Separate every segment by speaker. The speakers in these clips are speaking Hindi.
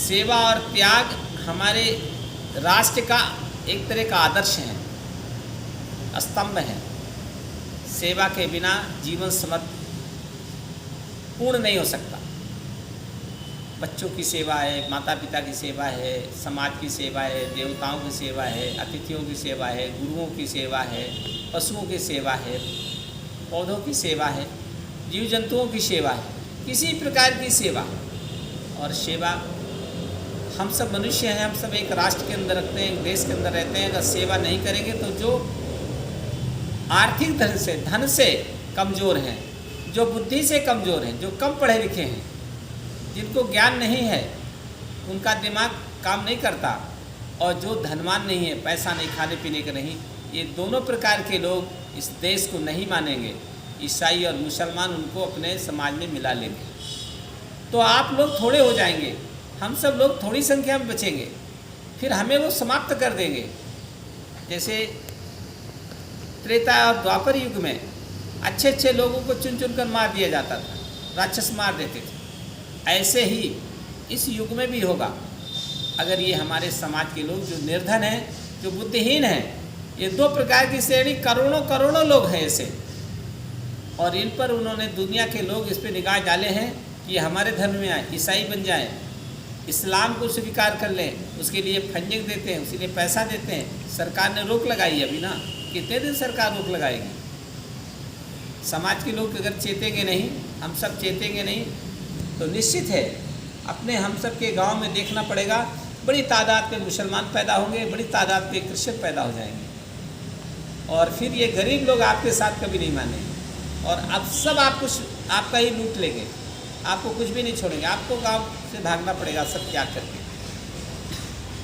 Speaker 1: सेवा और त्याग हमारे राष्ट्र का एक तरह का आदर्श है, स्तंभ है। सेवा के बिना जीवन पूर्ण नहीं हो सकता। बच्चों की सेवा है, माता पिता की सेवा है, समाज की सेवा है, देवताओं की सेवा है, अतिथियों की सेवा है, गुरुओं की सेवा है, पशुओं की सेवा है, पौधों की सेवा है, जीव जंतुओं की सेवा है, किसी प्रकार की सेवा। और सेवा हम सब मनुष्य हैं, हम सब एक राष्ट्र के अंदर रखते हैं, एक देश के अंदर रहते हैं। अगर सेवा नहीं करेंगे तो जो आर्थिक धन से कमज़ोर हैं, जो बुद्धि से कमज़ोर हैं, जो कम पढ़े लिखे हैं, जिनको ज्ञान नहीं है, उनका दिमाग काम नहीं करता, और जो धनवान नहीं है, पैसा नहीं, खाने पीने का नहीं, ये दोनों प्रकार के लोग इस देश को नहीं मानेंगे। ईसाई और मुसलमान उनको अपने समाज में मिला लेंगे, तो आप लोग थोड़े हो जाएंगे, हम सब लोग थोड़ी संख्या में बचेंगे, फिर हमें वो समाप्त कर देंगे। जैसे त्रेता और द्वापर युग में अच्छे अच्छे लोगों को चुन चुन कर मार दिया जाता था, राक्षस मार देते थे। ऐसे ही इस युग में भी होगा। अगर ये हमारे समाज के लोग जो निर्धन हैं, जो बुद्धिहीन हैं, ये दो प्रकार की श्रेणी, करोड़ों करोड़ों लोग हैं ऐसे, और इन पर उन्होंने दुनिया के लोग इस पर निगाह डाले हैं कि ये हमारे धर्म में आए, ईसाई बन जाएं, इस्लाम को स्वीकार कर लें, उसके लिए फंडिंग देते हैं, उसके लिए पैसा देते हैं। सरकार ने रोक लगाई अभी ना, कितने दिन सरकार रोक लगाएगी? समाज के लोग अगर चेतेंगे नहीं, हम सब चेतेंगे नहीं, तो निश्चित है अपने हम सब के गांव में देखना पड़ेगा, बड़ी तादाद में मुसलमान पैदा होंगे, बड़ी तादाद में क्रिश्चियन पैदा हो जाएंगे, और फिर ये गरीब लोग आपके साथ कभी नहीं मानेंगे, और अब सब आपका ही लूट लेंगे, आपको कुछ भी नहीं छोड़ेंगे, आपको गांव से भागना पड़ेगा सब त्याग करके।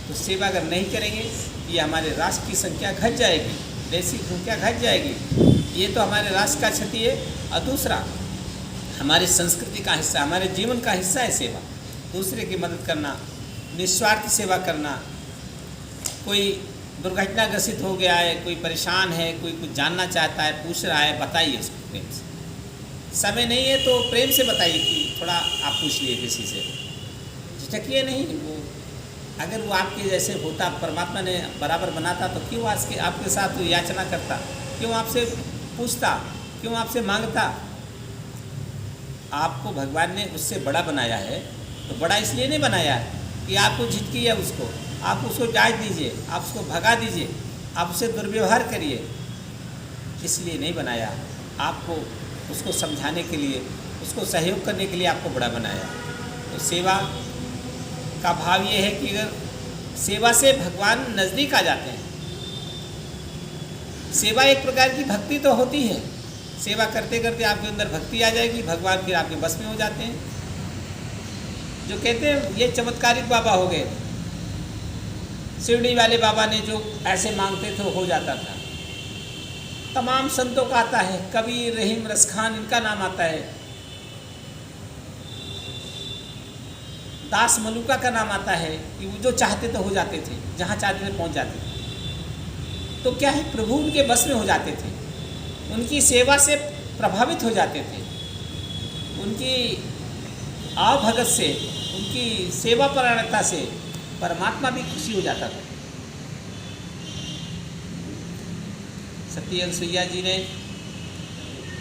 Speaker 1: तो सेवा अगर नहीं करेंगे, ये हमारे राष्ट्र की संख्या घट जाएगी, देश की संख्या घट जाएगी। ये तो हमारे राष्ट्र का क्षति है। और दूसरा, हमारी संस्कृति का हिस्सा, हमारे जीवन का हिस्सा है सेवा। दूसरे की मदद करना, निस्वार्थ सेवा करना। कोई दुर्घटनाग्रसित हो गया है, कोई परेशान है, कोई कुछ जानना चाहता है, पूछ रहा है, बताइए उसको प्रेम से। समय नहीं है तो प्रेम से बताइए कि थोड़ा आप पूछ लिए किसी से, झिझकिए नहीं। वो अगर वो आपके जैसे होता, परमात्मा ने बराबर बनाता, तो क्यों आपके साथ याचना करता, क्यों आपसे पूछता, क्यों आपसे मांगता? आपको भगवान ने उससे बड़ा बनाया है, तो बड़ा इसलिए नहीं बनाया कि आपको झिटकिए उसको, आप उसको जांच दीजिए, आप उसको भगा दीजिए, आप उससे दुर्व्यवहार करिए, इसलिए नहीं बनाया। आपको उसको समझाने के लिए, उसको सहयोग करने के लिए आपको बड़ा बनाया। तो सेवा का भाव ये है कि अगर सेवा से भगवान नज़दीक आ जाते हैं। सेवा एक प्रकार की भक्ति तो होती है, सेवा करते करते आपके अंदर भक्ति आ जाएगी, भगवान फिर आपके बस में हो जाते हैं। जो कहते हैं ये चमत्कारिक बाबा हो गए, शिरडी वाले बाबा ने जो ऐसे मांगते थे वो हो जाता था। तमाम संतों का आता है, कबीर, रहीम, रसखान, इनका नाम आता है, दास मलुका का नाम आता है कि वो जो चाहते थे हो जाते थे, जहाँ चाहते थे पहुँच जाते थे। तो क्या है, प्रभु उनके बस में हो जाते थे, उनकी सेवा से प्रभावित हो जाते थे, उनकी आवभगत से, उनकी सेवा परायणता से परमात्मा भी खुशी हो जाता था। सती अनुसुईया जी ने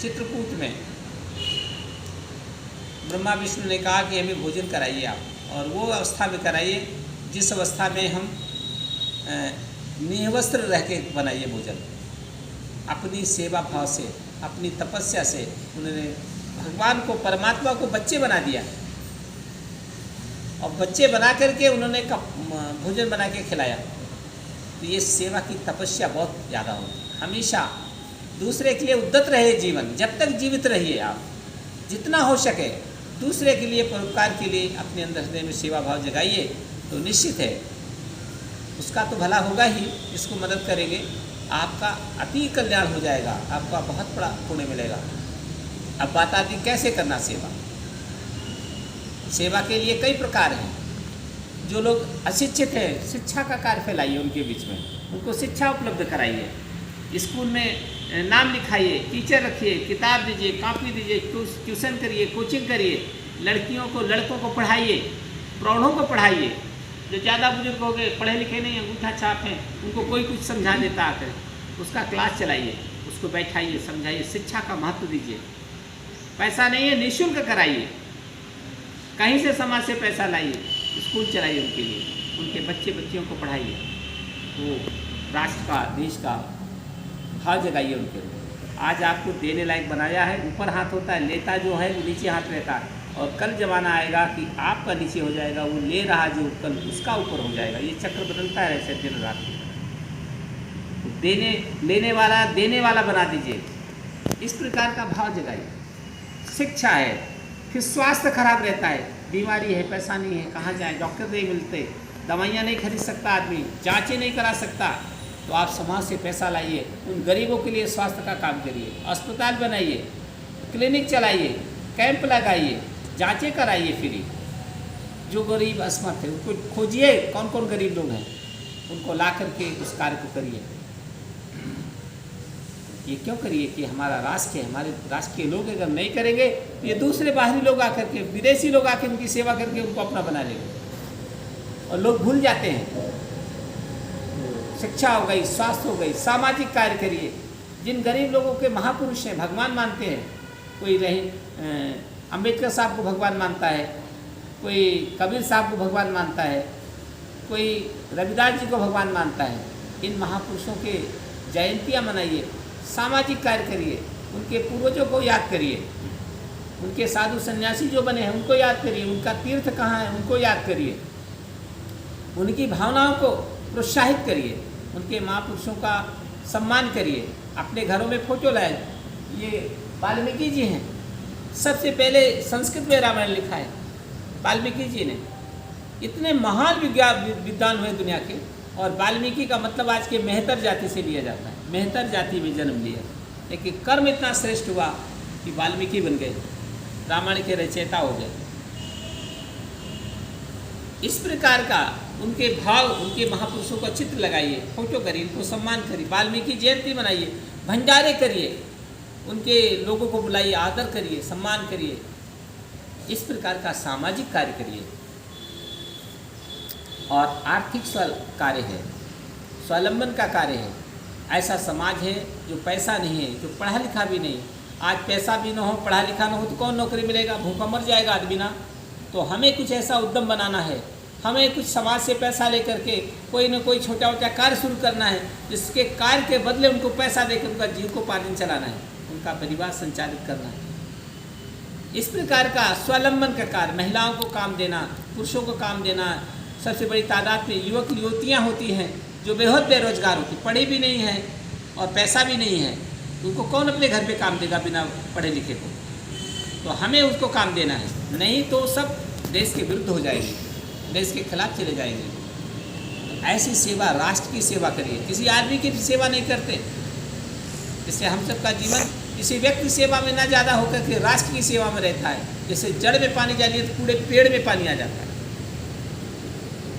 Speaker 1: चित्रकूट में ब्रह्मा विष्णु ने कहा कि हमें भोजन कराइए आप, और वो अवस्था में कराइए जिस अवस्था में हम निवस्त्र रह के बनाइए भोजन। अपनी सेवा भाव से, अपनी तपस्या से उन्होंने भगवान को, परमात्मा को बच्चे बना दिया, और बच्चे बना करके उन्होंने भोजन बना के खिलाया। तो ये सेवा की तपस्या बहुत ज़्यादा होती है। हमेशा दूसरे के लिए उद्यत रहे जीवन, जब तक जीवित रहिए आप, जितना हो सके दूसरे के लिए, परोपकार के लिए अपने अंदर हृदय में सेवा भाव जगाइए, तो निश्चित है उसका तो भला होगा ही, जिसको मदद करेंगे आपका अति कल्याण हो जाएगा, आपका बहुत बड़ा पुण्य मिलेगा। अब बात आती कैसे करना सेवा। सेवा के लिए कई प्रकार हैं। जो लोग अशिक्षित हैं, शिक्षा का कार्य फैलाइए उनके बीच में, उनको शिक्षा उपलब्ध कराइए, स्कूल में नाम लिखाइए, टीचर रखिए, किताब दीजिए, कॉपी दीजिए, ट्यूशन करिए, कोचिंग करिए, लड़कियों को लड़कों को पढ़ाइए, प्रौढ़ों को पढ़ाइए। जो ज़्यादा बुजुर्ग हो गए, पढ़े लिखे नहीं, अंगूठा छाप हैं, उनको कोई कुछ समझा देता आकर, उसका क्लास चलाइए, उसको बैठाइए, समझाइए, शिक्षा का महत्व दीजिए। पैसा नहीं है, निःशुल्क कराइए, कहीं से समाज से पैसा लाइए, स्कूल चलाइए उनके लिए, उनके बच्चे बच्चियों को पढ़ाइए, वो राष्ट्र का, देश का भाव जगाइए उनके। आज आपको देने लायक बनाया है, ऊपर हाथ होता है, लेता जो है वो नीचे हाथ रहता है, और कल जमाना आएगा कि आपका नीचे हो जाएगा, वो ले रहा जो कल उसका ऊपर हो जाएगा। ये चक्र बदलता है ऐसे दिन रात। लेने वाला बना दीजिए, इस प्रकार का भाव जगाइए। शिक्षा है, फिर स्वास्थ्य खराब रहता है, बीमारी है, पैसा नहीं है, कहाँ जाए, डॉक्टर नहीं मिलते, दवाइयाँ नहीं खरीद सकता आदमी, जाँचें नहीं करा सकता, तो आप समाज से पैसा लाइए, उन गरीबों के लिए स्वास्थ्य का काम करिए, अस्पताल बनाइए, क्लिनिक चलाइए, कैंप लगाइए, जांचें कराइए फ्री। जो गरीब असमर्थ है उनको खोजिए, कौन कौन गरीब लोग हैं, उनको ला करके उस कार्य को करिए। ये क्यों करिए कि हमारा राष्ट्र है, हमारे राष्ट्र के लोग अगर नहीं करेंगे तो ये दूसरे बाहरी लोग आकर के, विदेशी लोग आकर उनकी सेवा करके उनको अपना बना लेंगे, और लोग भूल जाते हैं। शिक्षा हो गई, स्वास्थ्य हो गई, सामाजिक कार्य करिए। जिन गरीब लोगों के महापुरुष हैं, भगवान मानते हैं, कोई अम्बेडकर साहब को भगवान मानता है, कोई कबीर साहब को भगवान मानता है, कोई रविदास जी को भगवान मानता है। इन महापुरुषों के जयंतियाँ मनाइए, सामाजिक कार्य करिए, उनके पूर्वजों को याद करिए, उनके साधु सन्यासी जो बने हैं उनको याद करिए, उनका तीर्थ कहाँ है उनको याद करिए, उनकी भावनाओं को प्रोत्साहित करिए, उनके महापुरुषों का सम्मान करिए। अपने घरों में फोटो लाए, ये वाल्मीकि जी हैं, सबसे पहले संस्कृत में रामायण लिखा है वाल्मीकि जी ने। इतने महान विद्वान हुए दुनिया के, और वाल्मीकि का मतलब आज के मेहतर जाति से लिया जाता है, मेहतर जाति में जन्म लिया, लेकिन कर्म इतना श्रेष्ठ हुआ कि वाल्मीकि बन गए, रामायण के रचयिता हो गए। इस प्रकार का उनके भाव, उनके महापुरुषों का चित्र लगाइए, फोटो करिए, उनको सम्मान करिए, वाल्मीकि जयंती मनाइए, भंडारे करिए, उनके लोगों को बुलाइए, आदर करिए, सम्मान करिए। इस प्रकार का सामाजिक कार्य करिए। और आर्थिक कार्य है, स्वावलंबन का कार्य है। ऐसा समाज है जो पैसा नहीं है, जो पढ़ा लिखा भी नहीं। आज पैसा भी ना हो, पढ़ा लिखा ना हो तो कौन नौकरी मिलेगा, भूखा मर जाएगा आदमी ना। तो हमें कुछ ऐसा उद्यम बनाना है, हमें कुछ समाज से पैसा लेकर के कोई न कोई छोटा मोटा कार्य शुरू करना है, जिसके कार्य के बदले उनको पैसा देकर उनका जीविकोपार्जन चलाना है, उनका परिवार संचालित करना है। इस प्रकार का स्वावलंबन का कार्य, महिलाओं को काम देना, पुरुषों को काम देना। सबसे बड़ी तादाद में युवक युवतियाँ होती हैं जो बेहद बेरोजगार होती, पढ़ी भी नहीं है और पैसा भी नहीं है, तो उनको कौन अपने घर पे काम देगा बिना पढ़े लिखे को। तो हमें उसको काम देना है, नहीं तो सब देश के विरुद्ध हो जाएंगे, देश के खिलाफ चले जाएंगे। ऐसी सेवा, राष्ट्र की सेवा करिए, किसी आदमी की सेवा नहीं करते। इससे हम सबका जीवन किसी व्यक्ति सेवा में ना ज़्यादा होकर के राष्ट्र की सेवा में रहता है। जैसे जड़ में पानी जाती है तो पूरे पेड़ में पानी आ जाता है।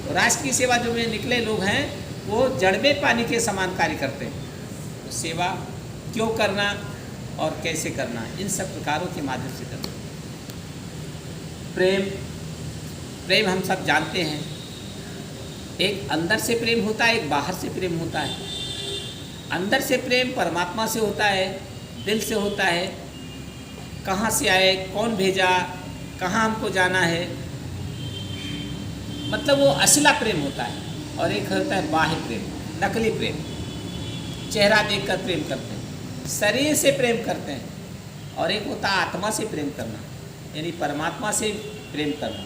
Speaker 1: तो राष्ट्र की सेवा जो में निकले लोग हैं वो जड़ में पानी के समान कार्य करते हैं। तो सेवा क्यों करना और कैसे करना, इन सब प्रकारों के माध्यम से करना। प्रेम हम सब जानते हैं, एक अंदर से प्रेम होता है, एक बाहर से प्रेम होता है। अंदर से प्रेम परमात्मा से होता है, दिल से होता है, कहाँ से आए, कौन भेजा, कहाँ हमको जाना है, मतलब वो असला प्रेम होता है। और एक होता है बाह्य प्रेम, नकली प्रेम, चेहरा देखकर प्रेम करते हैं, शरीर से प्रेम करते हैं। और एक होता है आत्मा से प्रेम करना, यानी परमात्मा से प्रेम करना।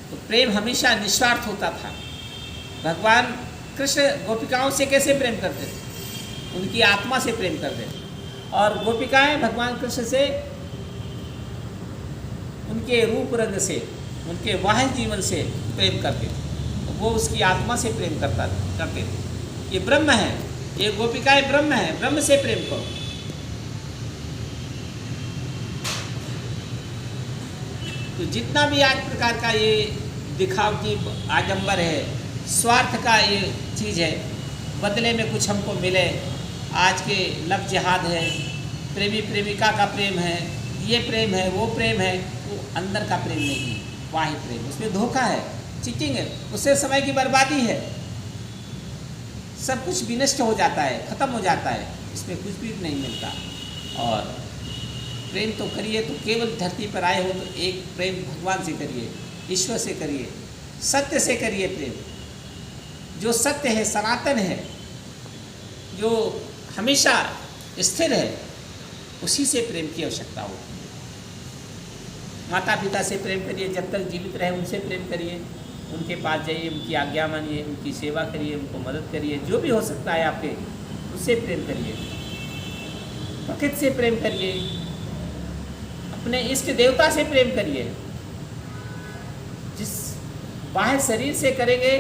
Speaker 1: तो प्रेम हमेशा निस्वार्थ होता था। भगवान कृष्ण गोपिकाओं से कैसे प्रेम करते थे, उनकी आत्मा से प्रेम करते थे। और गोपिकाएं भगवान कृष्ण से उनके रूप रंग से, उनके वाह्य जीवन से प्रेम करते थे। तो वो उसकी आत्मा से प्रेम करते थे। ये ब्रह्म है, ये गोपिकाएं ब्रह्म है, ब्रह्म से प्रेम करो। तो जितना भी आज प्रकार का ये दिखावटी आडंबर है, स्वार्थ का ये चीज़ है, बदले में कुछ हमको मिले, आज के लव जिहाद है, प्रेमी प्रेमिका का प्रेम है, ये प्रेम है, वो प्रेम है, वो अंदर का प्रेम नहीं है। बाह्य प्रेम, उसमें धोखा है, चीटिंग है, उससे समय की बर्बादी है, सब कुछ विनष्ट हो जाता है, खत्म हो जाता है, इसमें कुछ भी नहीं मिलता। और प्रेम तो करिए तो केवल धरती पर आए हो तो एक प्रेम भगवान से करिए, ईश्वर से करिए, सत्य से करिए प्रेम। जो सत्य है, सनातन है, जो हमेशा स्थिर है, उसी से प्रेम की आवश्यकता होती है। माता पिता से प्रेम करिए, जब तक जीवित रहे उनसे प्रेम करिए, उनके पास जाइए, उनकी आज्ञा मानिए, उनकी सेवा करिए, उनको मदद करिए, जो भी हो सकता है आपके, उससे प्रेम करिए। प्रकृति से प्रेम करिए, अपने इष्ट देवता से प्रेम करिए। जिस बाह्य शरीर से करेंगे,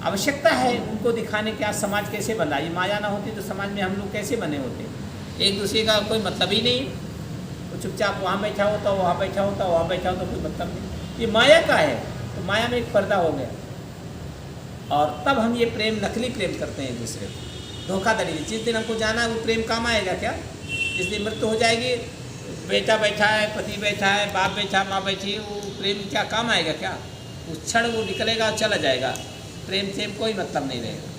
Speaker 1: आवश्यकता है उनको दिखाने के आज समाज कैसे बना। ये माया ना होती तो समाज में हम लोग कैसे बने होते। एक दूसरे का कोई मतलब ही नहीं, वो चुपचाप वहाँ बैठा होता, वहाँ बैठा होता, वहाँ बैठा होता, कोई मतलब नहीं। ये माया का है, तो माया में एक पर्दा हो गया। और तब हम ये प्रेम, नकली प्रेम करते हैं एक दूसरे को, धोखाधड़ी। जिस दिन हमको जाना है वो प्रेम काम आएगा क्या? जिस दिन मृत्यु हो जाएगी, बेटा बैठा है, पति बैठा है, बाप बैठा, माँ बैठी है, वो प्रेम क्या काम आएगा क्या? उस क्षण वो निकलेगा और चला जाएगा, प्रेम से कोई मतलब नहीं रहेगा।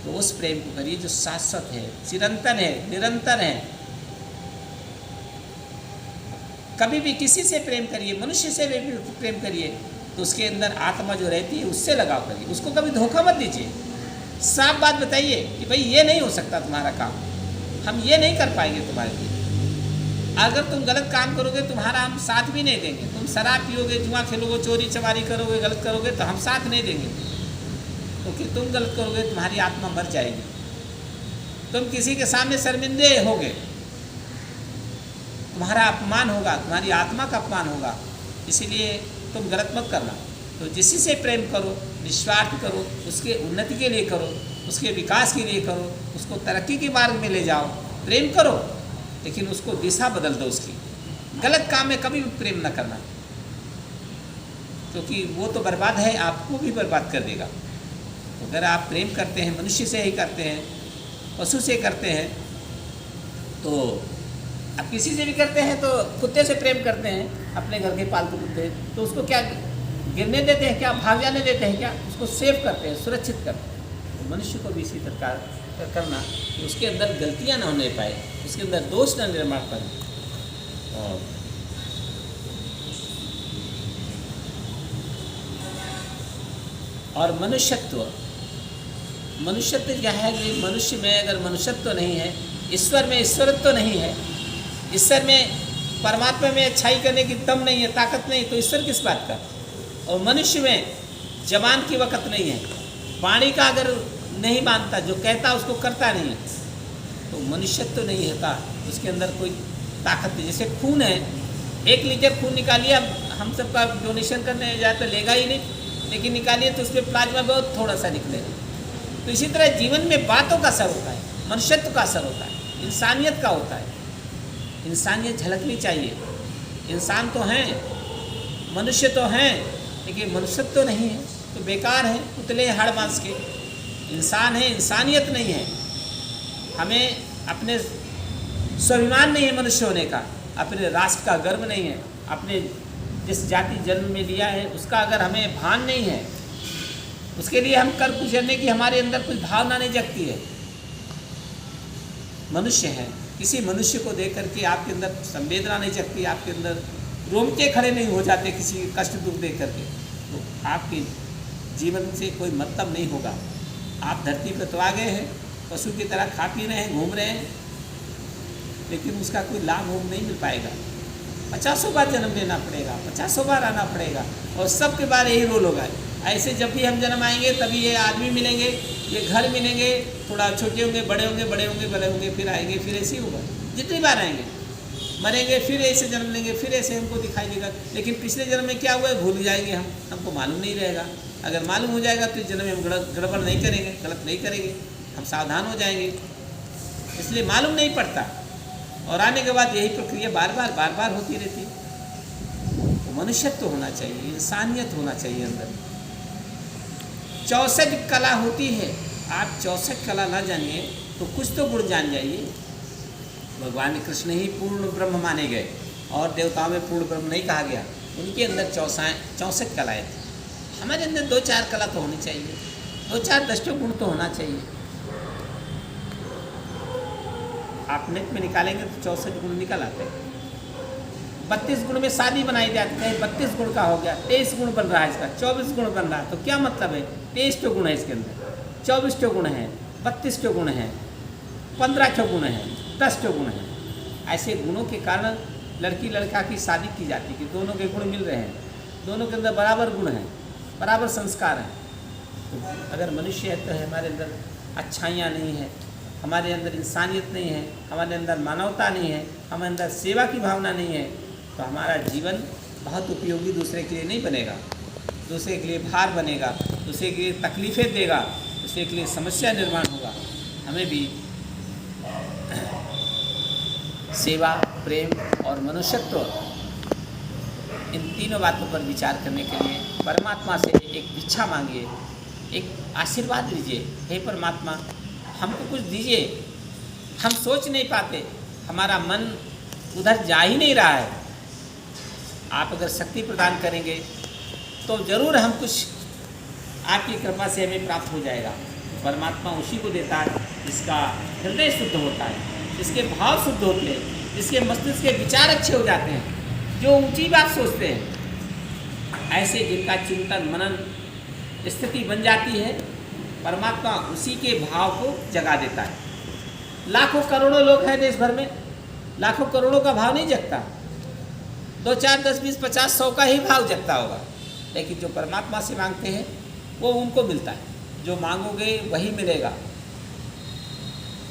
Speaker 1: तो उस प्रेम को करिए जो शाश्वत है, चिरंतन है, निरंतर है। कभी भी किसी से प्रेम करिए, मनुष्य से भी प्रेम करिए, तो उसके अंदर आत्मा जो रहती है उससे लगाव करिए, उसको कभी धोखा मत दीजिए। साफ बात बताइए कि भाई ये नहीं हो सकता तुम्हारा काम, हम ये नहीं कर पाएंगे तुम्हारे लिए। अगर तुम गलत काम करोगे तुम्हारा हम साथ भी नहीं देंगे। तुम शराब पियोगे, जुआ खेलोगे, चोरी चमारी करोगे, गलत करोगे तो हम साथ नहीं देंगे, क्योंकि तुम गलत करोगे तुम्हारी आत्मा मर जाएगी। तुम किसी के सामने शर्मिंदे होगे, तुम्हारा अपमान होगा, तुम्हारी आत्मा का अपमान होगा। इसीलिए तुम गलत मत करना। तो जिसी से प्रेम करो, निस्वार्थ करो, उसके उन्नति के लिए करो, उसके विकास के लिए करो, उसको तरक्की के मार्ग में ले जाओ। प्रेम करो, लेकिन उसको दिशा बदल दो उसकी। गलत काम में कभी भी प्रेम न करना, क्योंकि वो तो बर्बाद है, आपको भी बर्बाद कर देगा। तो अगर आप प्रेम करते हैं, मनुष्य से ही करते हैं, पशु से करते हैं, तो आप किसी से भी करते हैं, तो कुत्ते से प्रेम करते हैं, अपने घर के पालतू कुत्ते, तो उसको क्या गिरने देते हैं क्या? भाग जाने देते हैं क्या? उसको सेव करते हैं, सुरक्षित करते हैं। तो मनुष्य को भी इसी प्रकार करना कि उसके अंदर गलतियां ना होने पाए, उसके अंदर दोष न निर्माण करें। और मनुष्यत्व क्या है कि मनुष्य में अगर मनुष्यत्व नहीं है, ईश्वर में ईश्वरत्व नहीं है, ईश्वर में, परमात्मा में अच्छाई करने की दम नहीं है, ताकत नहीं, तो ईश्वर किस बात का? और मनुष्य में जबान की वक़्त नहीं है, वाणी का अगर नहीं मानता, जो कहता उसको करता नहीं है, तो मनुष्यत्व तो नहीं होता, उसके अंदर कोई ताकत नहीं। जैसे खून है, 1 लीटर खून निकालिए, हम सबका डोनेशन करने जाए तो लेगा ही नहीं, लेकिन निकालिए तो उसमें प्लाज्मा बहुत थोड़ा सा निकलेगा। तो इसी तरह जीवन में बातों का असर होता है, मनुष्यत्व का असर होता है, इंसानियत का होता है। इंसानियत झलकनी चाहिए। इंसान तो हैं, मनुष्य तो हैं, लेकिन मनुष्यत्व तो नहीं है, तो बेकार है, पुतले हाड़ मांस के। इंसान है, इंसानियत नहीं है। हमें अपने स्वाभिमान नहीं है मनुष्य होने का, अपने राष्ट्र का गर्व नहीं है, अपने जिस जाति जन्म में लिया है उसका अगर हमें भान नहीं है, उसके लिए हम कर गुजरने की हमारे अंदर कुछ भावना नहीं जगती है। मनुष्य है, किसी मनुष्य को देख करके आपके अंदर संवेदना नहीं जगती, आपके अंदर रोंगटे खड़े नहीं हो जाते किसी कष्ट दुख देख करके, तो आपके जीवन से कोई मतलब नहीं होगा। आप धरती पर तो आ गए हैं, पशु की तरह खा पी रहे हैं, घूम रहे हैं, लेकिन उसका कोई लाभ नहीं मिल पाएगा। 50 बार जन्म लेना पड़ेगा, 50 बार आना पड़ेगा, और सबके बार यही रोल होगा। ऐसे जब भी हम जन्म आएंगे तभी ये आदमी मिलेंगे, ये घर मिलेंगे, थोड़ा छोटे होंगे, बड़े होंगे, बड़े होंगे, बड़े होंगे, फिर आएंगे, फिर ऐसे ही होगा। जितनी बार आएंगे, मरेंगे, फिर ऐसे जन्म लेंगे, फिर ऐसे हमको दिखाई देगा। लेकिन पिछले जन्म में क्या हुआ है भूल जाएंगे, हमको मालूम नहीं रहेगा। अगर मालूम हो जाएगा तो इस जन्म में हम गड़बड़ नहीं करेंगे, गलत नहीं करेंगे, हम सावधान हो जाएंगे। इसलिए मालूम नहीं पड़ता, और आने के बाद यही प्रक्रिया बार बार होती रहती है। तो मनुष्यत्व होना चाहिए, इंसानियत होना चाहिए अंदर। 64 कला होती है, आप 64 कला ना जानिए तो कुछ तो गुण जान जाइए। भगवान कृष्ण ही पूर्ण ब्रह्म माने गए, और देवताओं में पूर्ण ब्रह्म नहीं कहा गया। उनके अंदर 64 कलाएँ थी। हमारे अंदर 2-4 कला तो होनी चाहिए, 2-4 दृष्टि गुण तो होना चाहिए। आप नेट में निकालेंगे तो 64 गुण निकल आते हैं। 32 गुण में शादी बनाई जाती है, 32 गुण का हो गया, 23 गुण बन रहा है इसका, 24 गुण बन रहा है। तो क्या मतलब है? 23 गुण है इसके अंदर, 24 गुण है, 32 गुण है, 15 गुण है, 10 गुण है। ऐसे गुणों के कारण लड़की लड़का की शादी की जाती है कि दोनों के गुण मिल रहे हैं, दोनों के अंदर बराबर गुण हैं, बराबर संस्कार हैं। तो अगर मनुष्य है तो हमारे अंदर अच्छाइयाँ नहीं है, हमारे अंदर इंसानियत नहीं है, हमारे अंदर मानवता नहीं है, हमारे अंदर सेवा की भावना नहीं है, तो हमारा जीवन बहुत उपयोगी दूसरे के लिए नहीं बनेगा, दूसरे के लिए भार बनेगा, दूसरे के लिए तकलीफ़ें देगा, दूसरे के लिए समस्या निर्माण होगा। हमें भी सेवा, प्रेम और मनुष्यत्व, इन तीनों बातों पर विचार करने के लिए परमात्मा से एक भिक्षा मांगिए, एक आशीर्वाद लीजिए। हे परमात्मा, हमको कुछ दीजिए, हम सोच नहीं पाते, हमारा मन उधर जा ही नहीं रहा है। आप अगर शक्ति प्रदान करेंगे तो ज़रूर हम कुछ आपकी कृपा से हमें प्राप्त हो जाएगा। परमात्मा उसी को देता है जिसका हृदय शुद्ध होता है, जिसके भाव शुद्ध होते हैं, जिसके मस्तिष्क के विचार अच्छे हो जाते हैं, जो ऊंची बात सोचते हैं, ऐसे जिनका चिंतन मनन स्थिति बन जाती है, परमात्मा उसी के भाव को जगा देता है। लाखों करोड़ों लोग हैं देश भर में, लाखों करोड़ों का भाव नहीं जगता, 2, 4, 10, 20, 50, 100 का ही भाव जगता होगा। लेकिन जो परमात्मा से मांगते हैं वो उनको मिलता है। जो मांगोगे वही मिलेगा,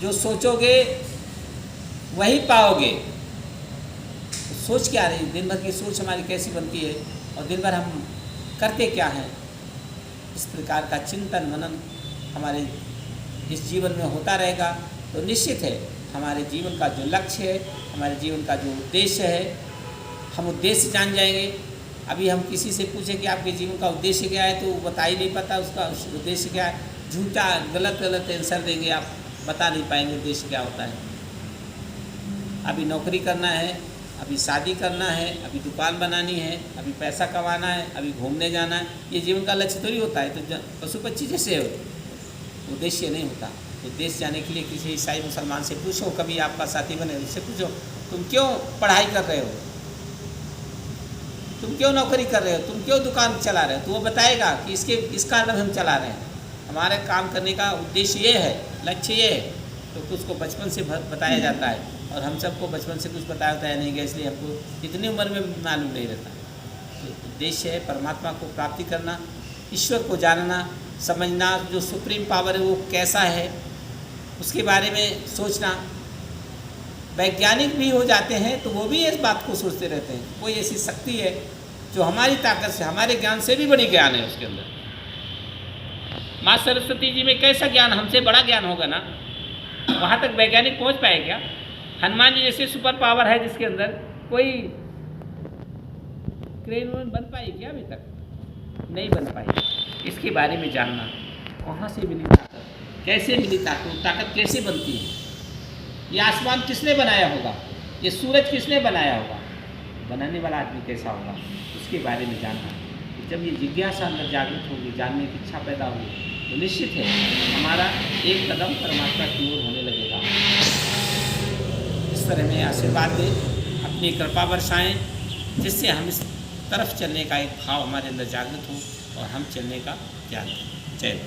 Speaker 1: जो सोचोगे वही पाओगे। तो सोच क्या रही, दिन भर की सोच हमारी कैसी बनती है और दिन भर हम करते क्या हैं, इस प्रकार का चिंतन मनन हमारे इस जीवन में होता रहेगा तो निश्चित है हमारे जीवन का जो लक्ष्य है, हमारे जीवन का जो उद्देश्य है, हम उद्देश्य जान जाएंगे। अभी हम किसी से पूछें कि आपके जीवन का उद्देश्य क्या है, तो वो बता ही नहीं पाता उसका उद्देश्य क्या है। झूठा गलत आंसर देंगे, आप बता नहीं पाएंगे उद्देश्य क्या होता है। अभी नौकरी करना है, अभी शादी करना है, अभी दुकान बनानी है, अभी पैसा कमाना है, अभी घूमने जाना है, ये जीवन का लक्ष्य थोड़ी होता है। तो पशु पक्षी जैसे हो, उद्देश्य नहीं होता। उद्देश्य जाने के लिए किसी ईसाई मुसलमान से पूछो, कभी आपका साथी बने उससे पूछो, तुम क्यों पढ़ाई कर रहे हो, तुम क्यों नौकरी कर रहे हो, तुम क्यों दुकान चला रहे हो, तो वो बताएगा कि इस कारण हम चला रहे हैं, हमारे काम करने का उद्देश्य ये है, लक्ष्य ये है। तो उसको बचपन से बताया जाता है, और हम सबको बचपन से कुछ बताया होता है नहीं गया, इसलिए हमको इतनी उम्र में मालूम नहीं रहता। तो उद्देश्य है परमात्मा को प्राप्ति करना, ईश्वर को जानना, समझना, जो सुप्रीम पावर है वो कैसा है उसके बारे में सोचना। वैज्ञानिक भी हो जाते हैं तो वो भी इस बात को सोचते रहते हैं, कोई ऐसी शक्ति है जो हमारी ताकत से, हमारे ज्ञान से भी बड़ी ज्ञान है उसके अंदर। माँ सरस्वती जी में कैसा ज्ञान, हमसे बड़ा ज्ञान होगा ना, वहाँ तक वैज्ञानिक पहुँच पाए क्या? हनुमान जी जैसे सुपर पावर है जिसके अंदर, कोई क्रेन बन पाई क्या? अभी तक नहीं बन पाई। इसके बारे में जानना, कहाँ से मिली ताकत, कैसे मिली ताकत, ताकत कैसे बनती है, ये आसमान किसने बनाया होगा, ये सूरज किसने बनाया होगा, बनाने वाला आदमी कैसा होगा, उसके बारे में जानना। जब ये जिज्ञासा अंदर जागृत होगी, जानने की इच्छा पैदा होगी, तो निश्चित है हमारा एक कदम परमात्मा की ओर होने लगेगा। इस तरह में आशीर्वाद दें, अपनी कृपा बरसाएं, जिससे हम इस तरफ चलने का एक भाव हमारे अंदर जागृत हो और हम चलने का ज्ञान दें। जय